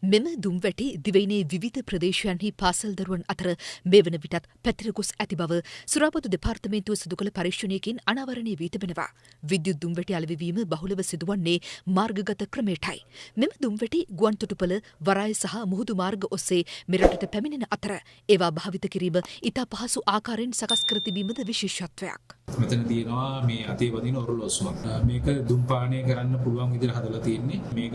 මෙම දුම්වැටි දිවයිනේ විවිධ ප්‍රදේශයන්හි පාසල් දරුවන් අතර මේ වන විටත් පැතිර ගොස් ඇති බව සුරාපතු දෙපාර්තමේන්තුව සිදු කළ පරීක්ෂණයකින් අනාවරණය වී තිබෙනවා. විද්‍යුත් දුම්වැටි අලෙවිවීම බහුලව සිදුවන්නේ මාර්ගගත ක්‍රමයටයි. මෙම දුම්වැටි ගුවන් තොටුපළ, වරාය සහ මුහුදු මාර්ග ඔස්සේ මෙරටට පැමිණෙන අතර ඒවා භාවිත කිරීම ඉතා පහසු ආකාරයෙන් සකස් කර තිබීමද විශේෂත්වයක්. මෙතන තියෙනවා මේ අතේ වදින ඔරලෝසුවක්. මේක දුම් පානය කරන්න පුළුවන් විදිහට හදලා තියෙන්නේ. මේක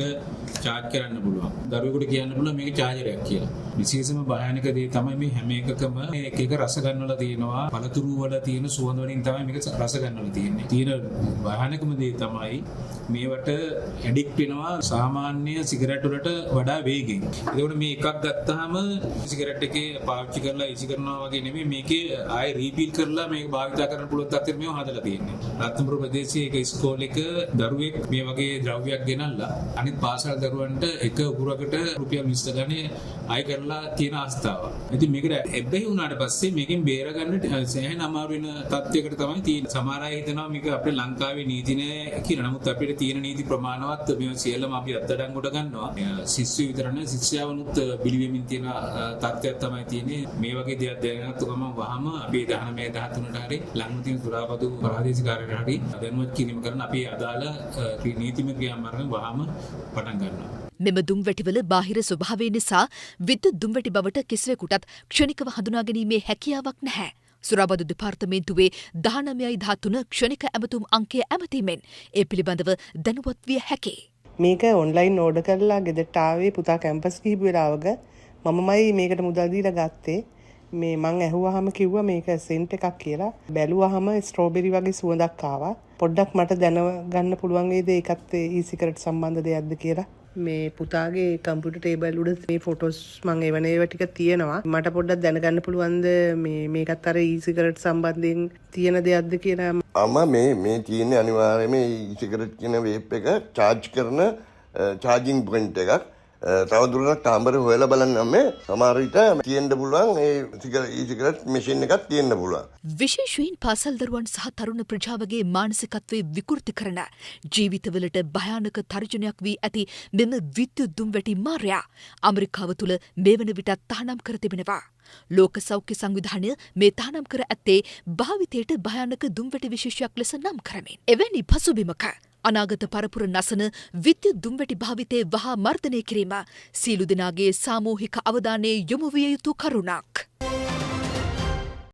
චාර්ජ් කරන්න පුළුවන්. දරුවෙකුට කියන්න පුළුවන් මේක චාර්ජරයක් කියලා. විශේෂම භයානක දේ තමයි මේ හැම එකකම එක එක රස ගන්නවල තියෙනවා. පළතුරු වල තියෙන සුවඳ වලින් තමයි මේක රස ගන්නවල තියෙන්නේ. තියෙන භයානකම දේ තමයි මේවට ඇඩික්ට් වෙනවා සාමාන්‍ය සිගරට් වලට වඩා වේගෙන්. ඒකෝට මේ එකක් ගත්තාම සිගරට් එකේ පාවිච්චි කරලා ඉසි කරනවා වගේ නෙමෙයි මේකේ ආයෙ රීෆිල් කරලා මේක භාවිත කරන්න පුළුවන් තත්ත්වෙට මේව හදලා තියෙන්නේ. රත්නපුර ප්‍රදේශයේ එක ඉස්කෝලේක දරුවෙක් මේ වගේ ද්‍රව්‍යයක් ගෙනල්ලා අනිත් පාසල් දරුවන්ට එක උගුරකට රුපියල් 20 ගණනේ අය කරලා තියෙන අවස්ථාවක්. ඉතින් මේකට එබ්බැහි වුණාට පස්සේ මේකෙන් බේර ගන්න සෑහෙන අමාරු වෙන තත්ත්වයකට තමයි තියෙන්නේ. සමහර අය හිතනවා මේක අපේ ලංකාවේ නීති නෑ කියලා. නමුත් අපිට තියෙන නීති ප්‍රමාණවත් මේ සියල්ලම අපි අත්අඩංගුවට ගන්නවා. ශිෂ්‍ය විතරන ශිෂ්‍යාවනුත් බිලිවෙමින් තියෙන තත්ත්වයක් තමයි තියෙන්නේ. මේ වගේ දේවල් දැනගත්තු ගමන් වහම අපි 19 13ට හරි ලංගුතින සුරාපතු ප්‍රාදේශික කාර්යාලයට හරි දැනුවත් කිරීම කරන අපි අදාළ නීතිමය ක්‍රියාමාර්ග වහම පටන් ගන්නවා. මෙම දුම්වැටිවල බාහිර ස්වභාවය නිසා විද්‍යුත් දුම්වැටි බවට කිසිවෙකුටත් ක්ෂණිකව හඳුනා ගැනීමේ හැකියාවක් නැහැ. සුරාබදු දෙපාර්තමේන්තුවේ 19/13 ක්ෂණික ඇමතුම් අංකය ඇමතීමෙන් ඒ පිළිබඳව දැනුවත් විය හැකියි. මේක ඔන්ලයින් ඕඩර් කරලා ගෙදරට ආවේ පුතා කැම්පස් ගිහිපු වෙලාවක මමමයි මේකට මුදල් දීලා ගත්තේ. මේ මං ඇහුවාම කිව්වා මේක සෙන්ට් එකක් කියලා. බැලුවාම ස්ට්‍රෝබෙරි වගේ සුවඳක් ආවා. පොඩ්ඩක් මට දැනගන්න පුළුවන් වේද ඒකත් ඊසිගරට් සම්බන්ධ දෙයක්ද කියලා. මේ පුතාගේ කම්පියුටර් ටේබල් උඩ මේ ෆොටෝස් මං ඒව ටික තියෙනවා. මට පොඩ්ඩක් දැනගන්න පුළුවන්ද මේකත් අර ඊසිගරට් සම්බන්ධයෙන් තියෙන දෙයක්ද කියලා. මේ තියෙන්නේ අනිවාර්යයෙන්ම ඊසිගරට් කියන වේප් එක චාර්ජ් කරන චාර්ජින් පොයින්ට් එකක්. තවදුරටත් කාමර හොයලා බලන්න මේ සමහර විට තියෙන්න පුළුවන් ඒ ඊසිගරට් මැෂින් එකක් තියෙන්න පුළුවන්. විශේෂයෙන් පාසල් දරුවන් සහ තරුණ ප්‍රජාවගේ මානසිකත්වයේ විකෘති කරන ජීවිතවලට භයානක තර්ජනයක් වී ඇති මෙම විද්‍යුත් දුම්වැටි මාරයා ඇමරිකාව තුළ මේ වන විටත් තහනම් කර තිබෙනවා. ලෝක සෞඛ්‍ය සංවිධානය මේ තහනම් කර ඇත්තේ භාවිතයට භයානක දුම්වැටි විශේෂයක් ලෙස නම් කරමින්. එවැනි පසුබිමක අනාගත පරපුර නසන විද්‍යුත් දුම්වැටි භාවිතය වහා මර්ධනය කිරීම සියලු දෙනාගේ සාමූහික අවධානයේ යොමු විය යුතු කරුණක්.